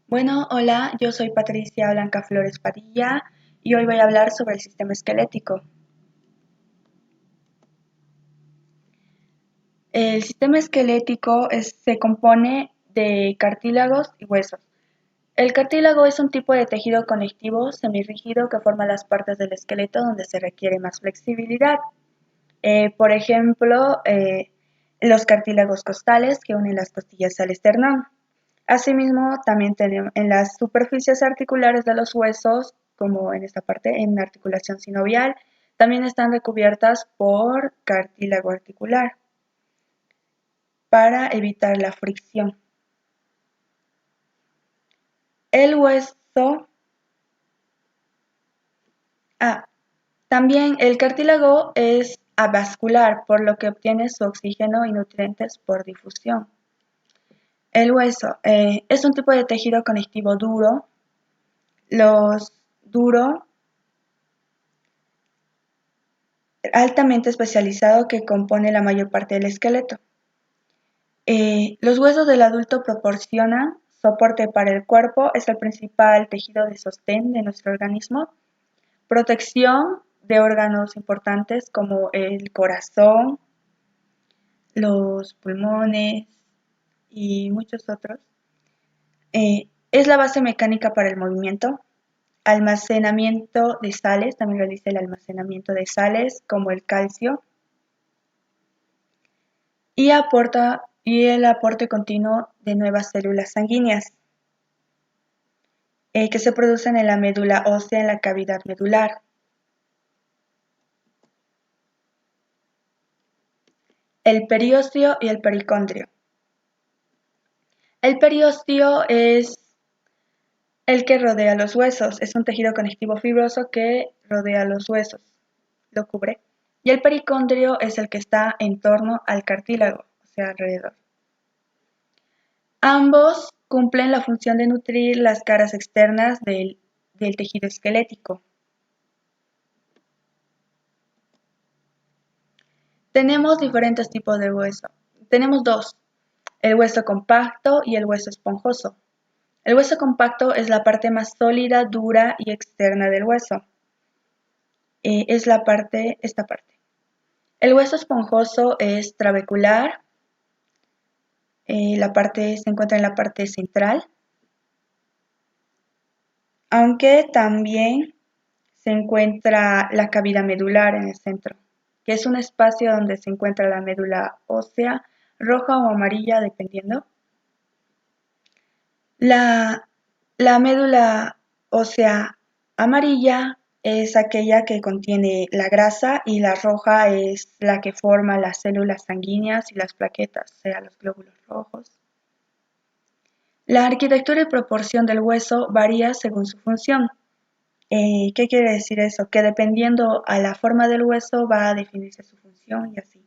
Bueno, hola, yo soy Patricia Blanca Flores Padilla y hoy voy a hablar sobre el sistema esquelético. El sistema esquelético se compone de cartílagos y huesos. El cartílago es un tipo de tejido conectivo semirrígido que forma las partes del esqueleto donde se requiere más flexibilidad. Por ejemplo, los cartílagos costales que unen las costillas al esternón. Asimismo, también tenemos en las superficies articulares de los huesos, como en esta parte, en articulación sinovial, también están recubiertas por cartílago articular para evitar la fricción. El hueso, ah, también el cartílago es avascular, por lo que obtiene su oxígeno y nutrientes por difusión. El hueso es un tipo de tejido conectivo duro. Los duro altamente especializado que compone la mayor parte del esqueleto. Los huesos del adulto proporcionan soporte para el cuerpo, es el principal tejido de sostén de nuestro organismo, protección de órganos importantes como el corazón, los pulmones y muchos otros. Es la base mecánica para el movimiento, almacenamiento de sales, también realiza el almacenamiento de sales como el calcio, y el aporte continuo de nuevas células sanguíneas que se producen en la médula ósea en la cavidad medular. El periósteo y el pericondrio. El periósteo es el que rodea los huesos, es un tejido conectivo fibroso que rodea los huesos, lo cubre. Y el pericondrio es el que está en torno al cartílago, o sea, alrededor. Ambos cumplen la función de nutrir las caras externas del tejido esquelético. Tenemos diferentes tipos de hueso. Tenemos dos, el hueso compacto y el hueso esponjoso. El hueso compacto es la parte más sólida, dura y externa del hueso. Es esta parte. El hueso esponjoso es trabecular. Se encuentra en la parte central, aunque también se encuentra la cavidad medular en el centro, que es un espacio donde se encuentra la médula ósea, roja o amarilla, dependiendo. La, la médula ósea amarilla es aquella que contiene la grasa y la roja es la que forma las células sanguíneas y las plaquetas, o sea, los glóbulos rojos. La arquitectura y proporción del hueso varía según su función. ¿Qué quiere decir eso? Que dependiendo a la forma del hueso va a definirse su función y así.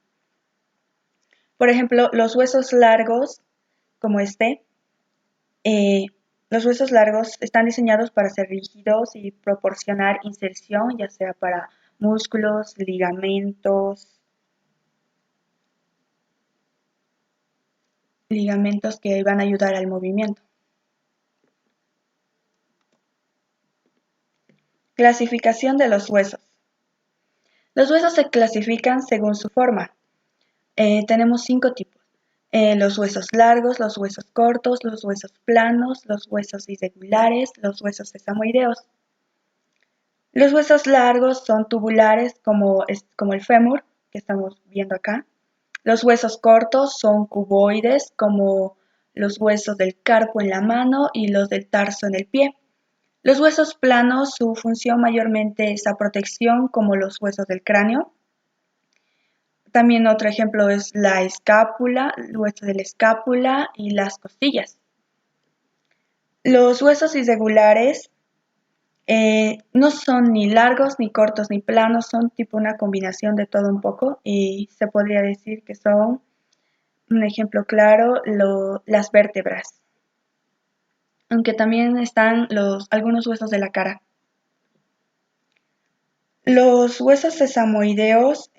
Por ejemplo, los huesos largos, como eh, los huesos largos están diseñados para ser rígidos y proporcionar inserción, ya sea para músculos, ligamentos que van a ayudar al movimiento. Clasificación de los huesos. Los huesos se clasifican según su forma. Tenemos 5 tipos. Los huesos largos, los huesos cortos, los huesos planos, los huesos irregulares, los huesos sesamoideos. Los huesos largos son tubulares como el fémur, que estamos viendo acá. Los huesos cortos son cuboides como los huesos del carpo en la mano y los del tarso en el pie. Los huesos planos, su función mayormente es la protección como los huesos del cráneo. También otro ejemplo es la escápula, el hueso de la escápula y las costillas. Los huesos irregulares no son ni largos, ni cortos, ni planos, son tipo una combinación de todo un poco y se podría decir que son, un ejemplo claro, las vértebras, aunque también están algunos huesos de la cara. Los huesos sesamoideos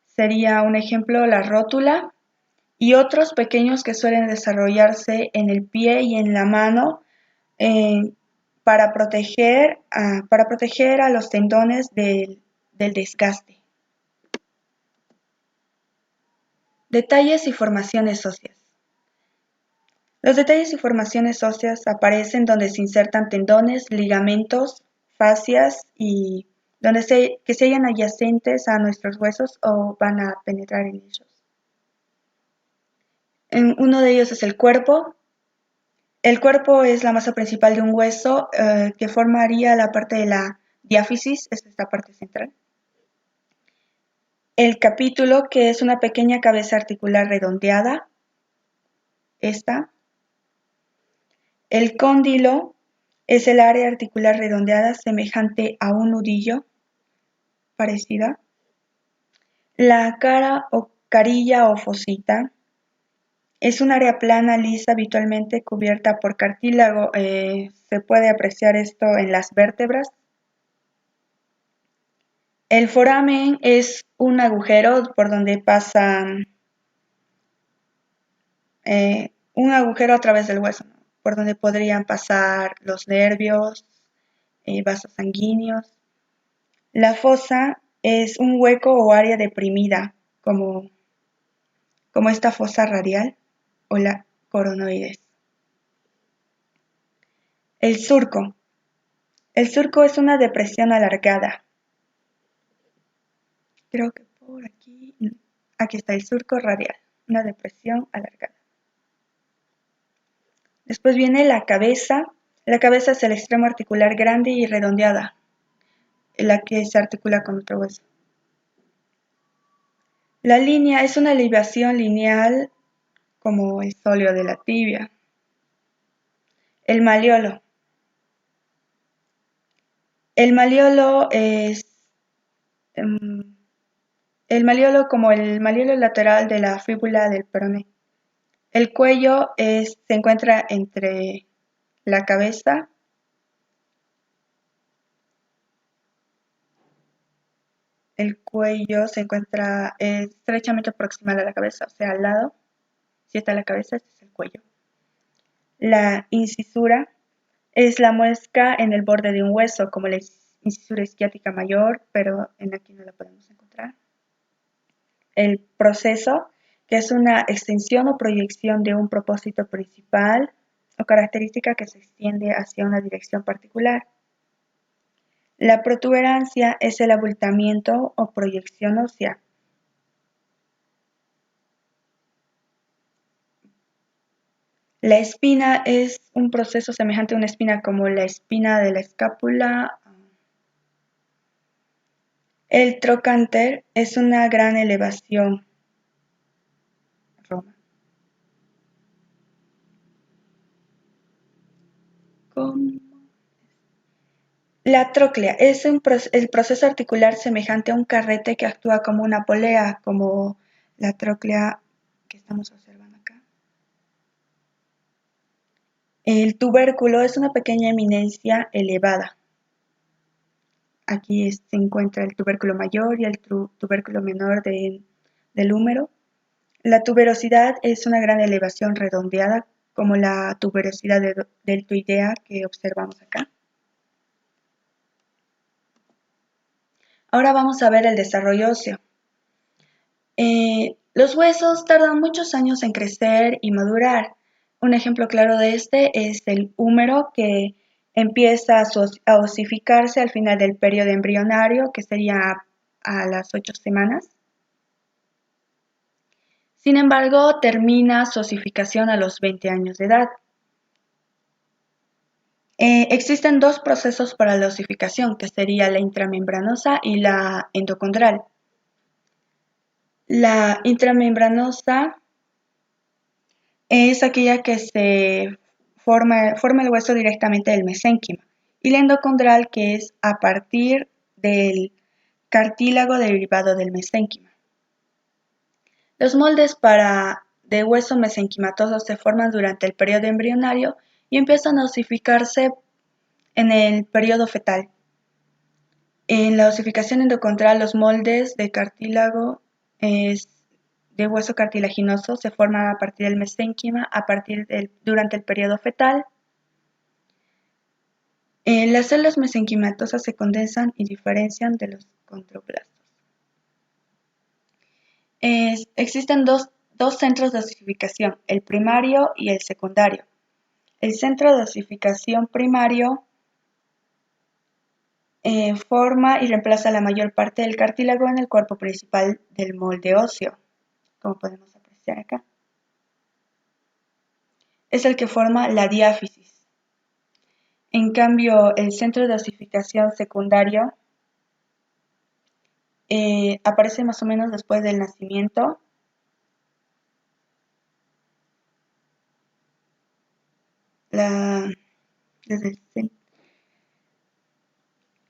sería un ejemplo la rótula y otros pequeños que suelen desarrollarse en el pie y en la mano eh, para proteger a los tendones del desgaste. Detalles y formaciones óseas. Los detalles y formaciones óseas aparecen donde se insertan tendones, ligamentos, fascias y que se hallan adyacentes a nuestros huesos o van a penetrar en ellos. Uno de ellos es el cuerpo. El cuerpo es la masa principal de un hueso que formaría la parte de la diáfisis, esta es la parte central. El capítulo, que es una pequeña cabeza articular redondeada, esta. El cóndilo es el área articular redondeada semejante a un nudillo, parecida. La cara o carilla o fosita es un área plana, lisa, habitualmente cubierta por cartílago. Se puede apreciar esto en las vértebras. El foramen es un agujero por donde pasa un agujero a través del hueso, ¿no? Por donde podrían pasar los nervios, vasos sanguíneos. La fosa es un hueco o área deprimida, como esta fosa radial o la coronoides. El surco. El surco es una depresión alargada. Creo que por aquí. Aquí está el surco radial, una depresión alargada. Después viene la cabeza. La cabeza es el extremo articular grande y redondeada, la que se articula con otro hueso. La línea es una elevación lineal como el sóleo de la tibia. El maleolo. El maleolo es el maleolo como el maleolo lateral de la fíbula del peroné. El cuello se encuentra entre la cabeza el cuello se encuentra estrechamente proximal a la cabeza, o sea, al lado. Si está la cabeza, este es el cuello. La incisura es la muesca en el borde de un hueso, como la incisura isquiática mayor, pero aquí no la podemos encontrar. El proceso, que es una extensión o proyección de un propósito principal o característica que se extiende hacia una dirección particular. La protuberancia es el abultamiento o proyección ósea. La espina es un proceso semejante a una espina como la espina de la escápula. El trocánter es una gran elevación. Roma. La tróclea es el proceso articular semejante a un carrete que actúa como una polea, como la tróclea que estamos observando acá. El tubérculo es una pequeña eminencia elevada. Aquí se encuentra el tubérculo mayor y el tubérculo menor del húmero. La tuberosidad es una gran elevación redondeada, como la tuberosidad deltoidea que observamos acá. Ahora vamos a ver el desarrollo óseo. Los huesos tardan muchos años en crecer y madurar. Un ejemplo claro de este es el húmero, que empieza a osificarse al final del periodo embrionario, que sería a las 8 semanas. Sin embargo, termina su osificación a los 20 años de edad. Existen dos procesos para la osificación, que sería la intramembranosa y la endocondral. La intramembranosa es aquella que se forma el hueso directamente del mesénquima, y la endocondral, que es a partir del cartílago derivado del mesénquima. Los moldes de hueso mesenquimatoso se forman durante el periodo embrionario y empiezan a osificarse en el periodo fetal. En la osificación endocondral, los moldes de cartílago de hueso cartilaginoso se forman a partir del mesénquima durante el periodo fetal. Las células mesenquimatosas se condensan y diferencian de los condroblastos. Existen dos centros de osificación, el primario y el secundario. El centro de osificación primario forma y reemplaza la mayor parte del cartílago en el cuerpo principal del molde óseo, como podemos apreciar acá. Es el que forma la diáfisis. En cambio, el centro de osificación secundario aparece más o menos después del nacimiento.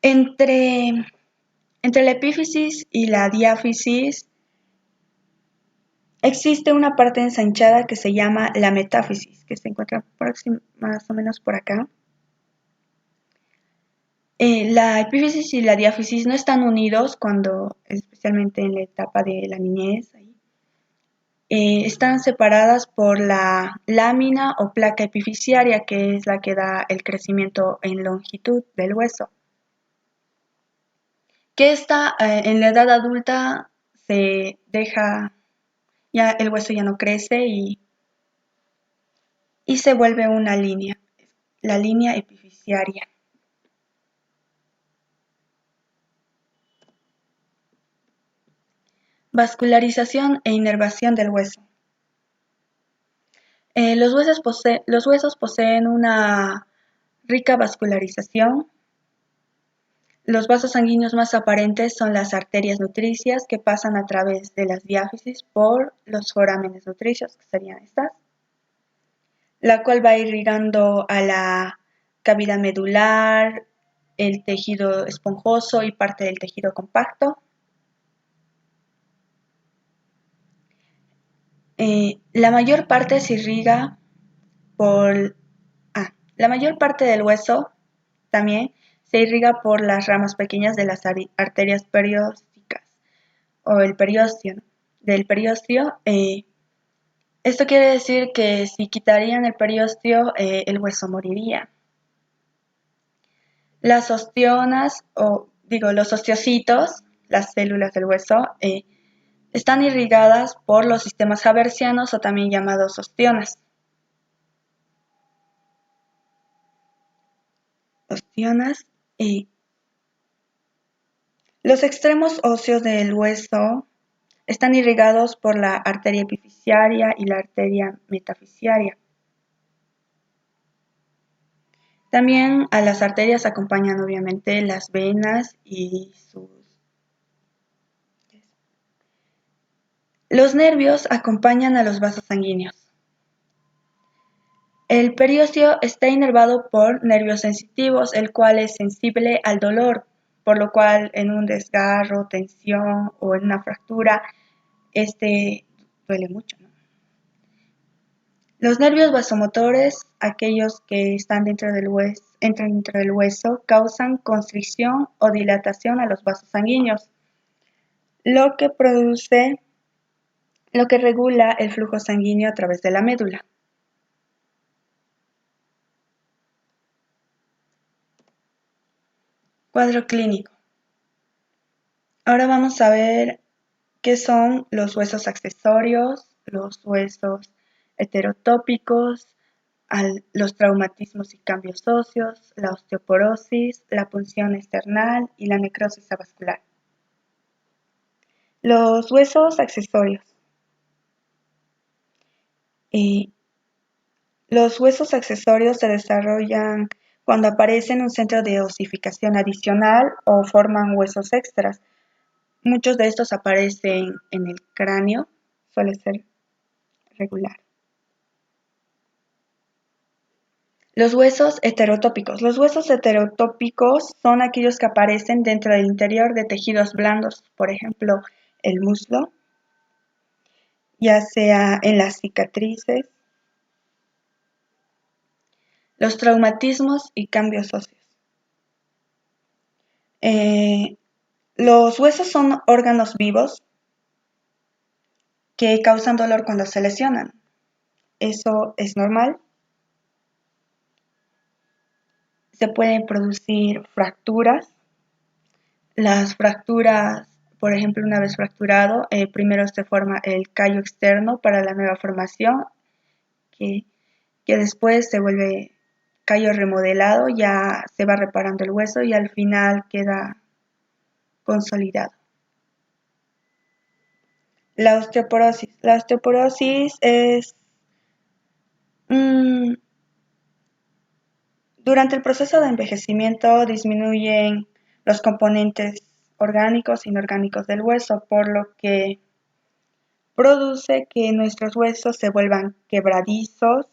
Entre la epífisis y la diáfisis existe una parte ensanchada que se llama la metáfisis, que se encuentra más o menos por acá. La epífisis y la diáfisis no están unidos especialmente en la etapa de la niñez, están separadas por la lámina o placa epifisiaria, que es la que da el crecimiento en longitud del hueso. Que en la edad adulta se deja, ya el hueso ya no crece y se vuelve una línea, la línea epifisiaria. Vascularización e inervación del hueso. Los huesos poseen una rica vascularización. Los vasos sanguíneos más aparentes son las arterias nutricias que pasan a través de las diáfisis por los forámenes nutricios, que serían estas, la cual va irrigando a la cavidad medular, el tejido esponjoso y parte del tejido compacto. La mayor parte se irriga la mayor parte del hueso también se irriga por las ramas pequeñas de las arterias periósticas o el periósteo, ¿no? Del periósteo. Esto quiere decir que si quitarían el periósteo, el hueso moriría. Las ostionas, los osteocitos, las células del hueso, están irrigadas por los sistemas haversianos o también llamados ostionas. Los extremos óseos del hueso están irrigados por la arteria epifisiaria y la arteria metafisiaria. También a las arterias acompañan obviamente las venas y Los nervios acompañan a los vasos sanguíneos. El periósteo está inervado por nervios sensitivos, el cual es sensible al dolor, por lo cual en un desgarro, tensión o en una fractura, duele mucho, ¿no? Los nervios vasomotores, aquellos que están entran dentro del hueso, causan constricción o dilatación a los vasos sanguíneos, lo que regula el flujo sanguíneo a través de la médula. Cuadro clínico. Ahora vamos a ver qué son los huesos accesorios, los huesos heterotópicos, los traumatismos y cambios óseos, la osteoporosis, la punción external y la necrosis avascular. Los huesos accesorios. Los huesos accesorios se desarrollan cuando aparecen un centro de osificación adicional o forman huesos extras. Muchos de estos aparecen en el cráneo, suele ser regular. Los huesos heterotópicos. Los huesos heterotópicos son aquellos que aparecen dentro del interior de tejidos blandos, por ejemplo, el muslo, ya sea en las cicatrices, los traumatismos y cambios óseos. Los huesos son órganos vivos que causan dolor cuando se lesionan. Eso es normal. se pueden producir fracturas. Las fracturas, por ejemplo, una vez fracturado, primero se forma el callo externo para la nueva formación, que, que después se vuelve callo remodelado, ya se va reparando el hueso y al final queda consolidado. La osteoporosis. La osteoporosis es durante el proceso de envejecimiento disminuyen los componentes orgánicos e inorgánicos del hueso, por lo que produce que nuestros huesos se vuelvan quebradizos,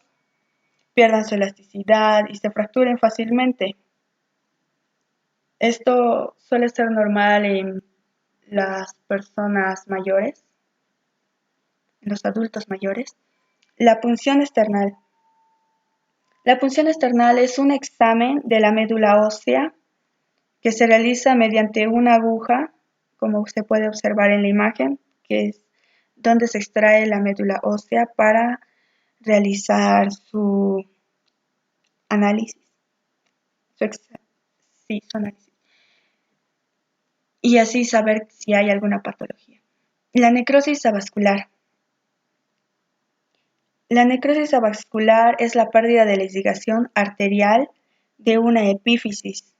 pierdan su elasticidad y se fracturen fácilmente. Esto suele ser normal en las personas mayores, en los adultos mayores. La punción external. La punción external es un examen de la médula ósea que se realiza mediante una aguja, como se puede observar en la imagen, que es donde se extrae la médula ósea para realizar su análisis, su análisis, y así saber si hay alguna patología. La necrosis avascular. La necrosis avascular es la pérdida de la irrigación arterial de una epífisis.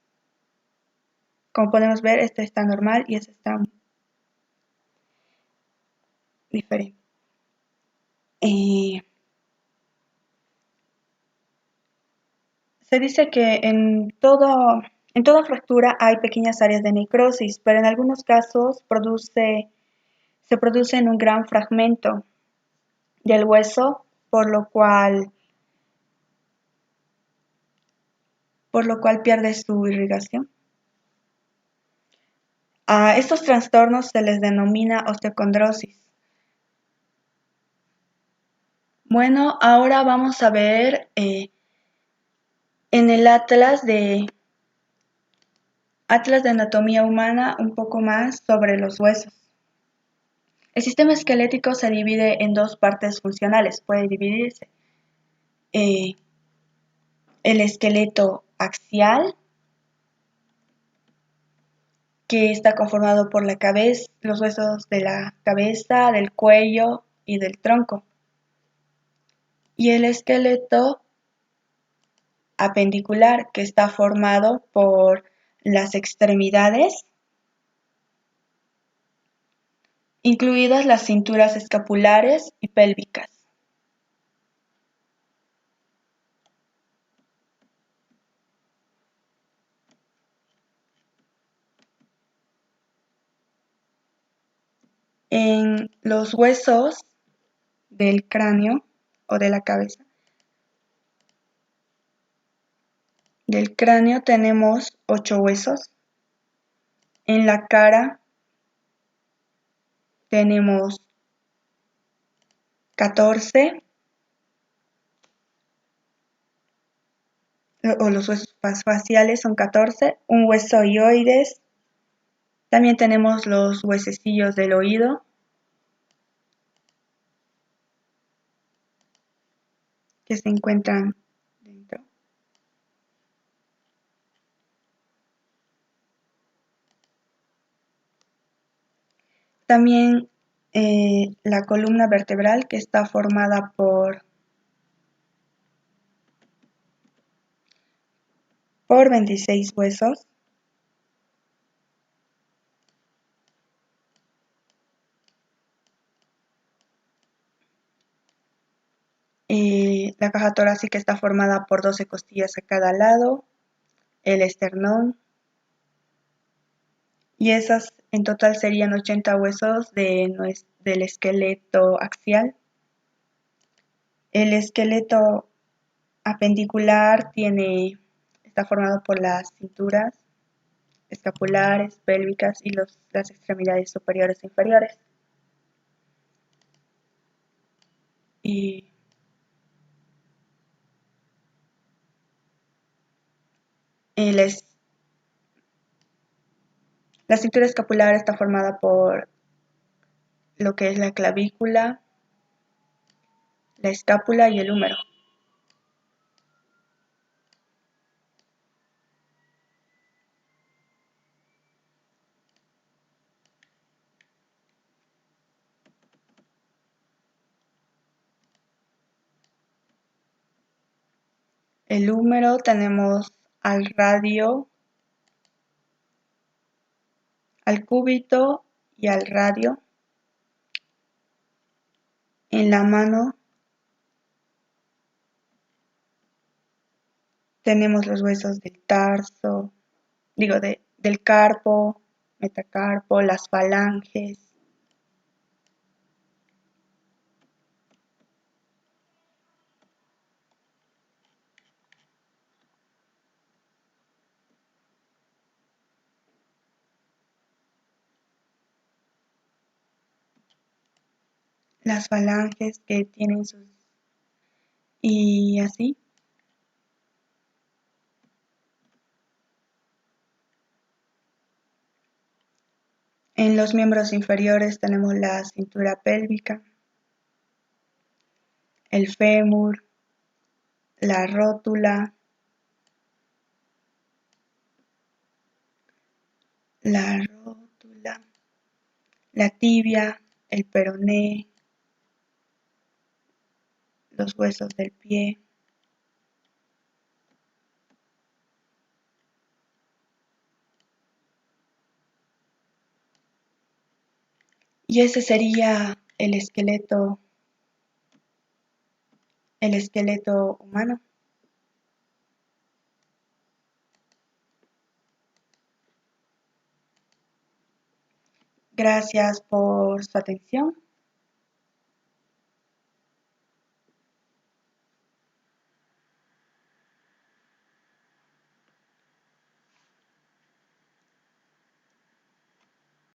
Como podemos ver, esta está normal y esta está diferente. Se dice que en toda fractura hay pequeñas áreas de necrosis, pero en algunos casos se produce en un gran fragmento del hueso, por lo cual pierde su irrigación. A estos trastornos se les denomina osteocondrosis. Bueno, ahora vamos a ver en el Atlas de Anatomía Humana un poco más sobre los huesos. El sistema esquelético se divide en dos partes funcionales, puede dividirse. El esqueleto axial, que está conformado por la cabeza, los huesos de la cabeza, del cuello y del tronco. Y el esqueleto apendicular, que está formado por las extremidades, incluidas las cinturas escapulares y pélvicas. En los huesos del cráneo o de la cabeza, del cráneo tenemos 8 huesos. En la cara tenemos 14, o los huesos faciales son 14, un hueso hioides. También tenemos los huesecillos del oído, que se encuentran dentro. También la columna vertebral, que está formada por 26 huesos. La caja torácica está formada por 12 costillas a cada lado, el esternón, y esas en total serían 80 huesos del esqueleto axial. El esqueleto apendicular está formado por las cinturas escapulares, pélvicas y las extremidades superiores e inferiores. Y la cintura escapular está formada por lo que es la clavícula, la escápula y el húmero. el húmero tenemos al radio, al cúbito y al radio. En la mano tenemos los huesos del tarso, del carpo, metacarpo, las falanges. Las falanges que tienen sus... y así. En los miembros inferiores tenemos la cintura pélvica, el fémur, la rótula, la tibia, el peroné, los huesos del pie. Y ese sería el esqueleto humano. Gracias por su atención.